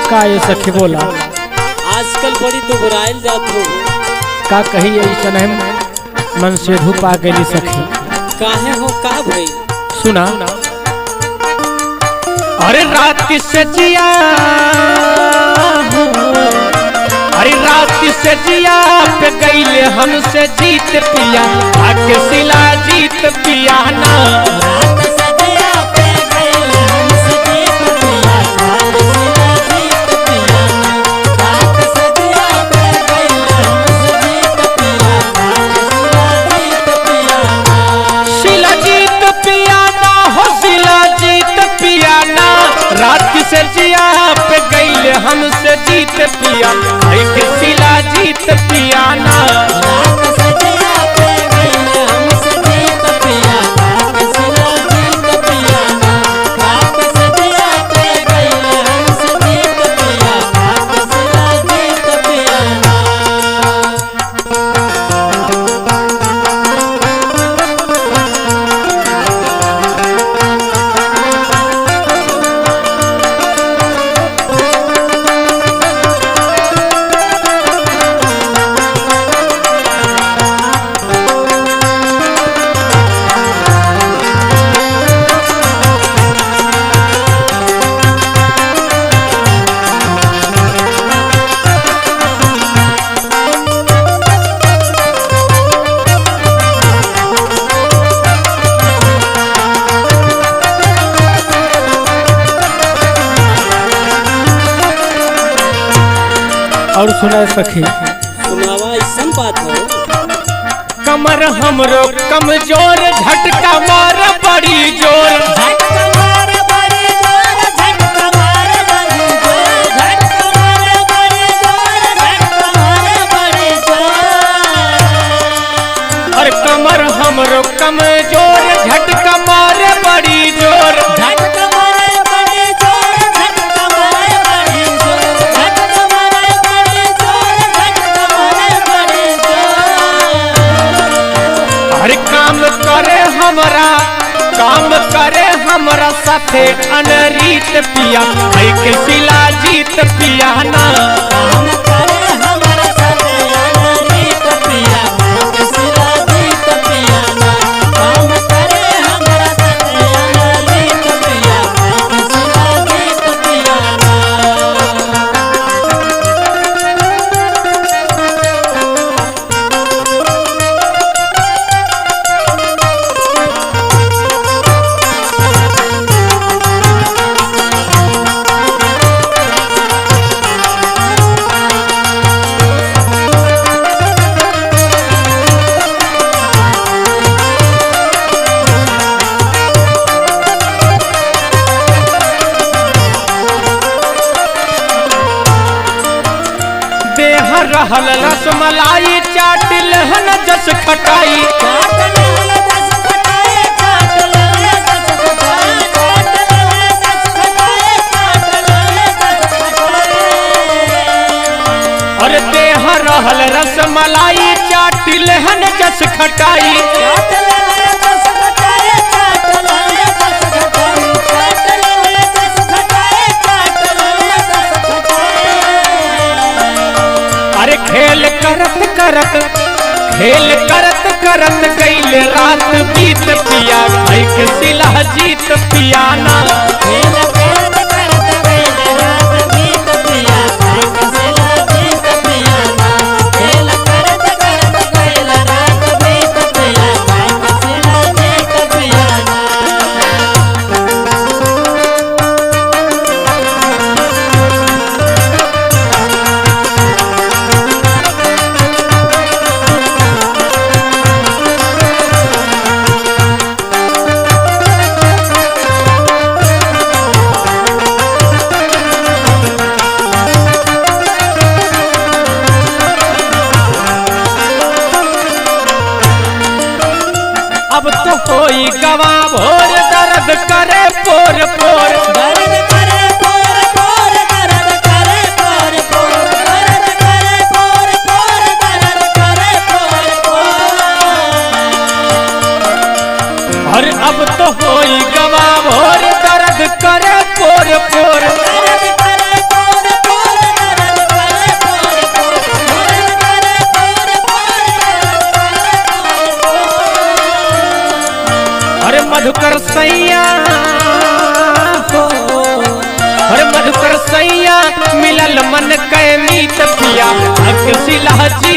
का ये सखी बोला आजकल बड़ी दुबराइल जात हो का कही ऐसा नहीं मन से धूप आ गई सखी काहे हो का भाई सुना अरे रात से जिया अरे रात से जिया पे गईले हमसे जीत पिया आके सिला जीत पिया ना से जिया पे गईले हमसे जीत पिया एक सिला जीत पिया ना रात से जिया पे गईले हमसे जीत पिया एक सिला जीत पिया ना रात से जिया पे गईले हमसे जीत पिया एक सिला जीत पिया ना और सुना सखी सुनावा ऐसा बात हो कमर हमरो कमजोर झटका मार बड़ी जोर झटका मार बड़ी जोर झटका मार बड़ी जोर झटका मार बड़ी जोर झटका मार बड़ी जोर और कमर हमरो कमजोर झटका मार बड़ी जोर झटका मार बड़ी जोर झटका मार बड़ी जोर झटका मार बड़ी जोर झटका मार बड़ी जोर हर काम करे हमरा साथे अनरीत पिया के सिला जीत पिया ना काम करे हमरा साथे अनरीत पिया के सिला जीत पिया ना काम करे हमरा साथे अनरीत पिया के सिला जीत पिया ना रहल रसमलाई चाट लहन जस खटाई और देह रहल रसमलाई चाट लहन जस खटाई खेल करत करत गईले रात बीत पिया के सिला जीत पिया ना खेल करत करत गईले रात बीत पिया के सिला जीत पिया ना खेल करत करत गईले रात बीत पिया के सिला जीत पिया ना होई गवा भोर दर्द करे पोर पोर दर्द करे पोर पोर दर्द करे पोर पोर दर्द करे पोर पोर दर्द करे पोर पोर। और अब तो होई गवा भोर दर्द करे पोर पोर दर्द करे पोर पोर दर्द करे पोर पोर दर्द करे पोर पोर दर्द करे पोर पोर। अरे मधुकर सैया हो अरे मधुकर सैया मिलल मन कै मीत पिया अकसिला जी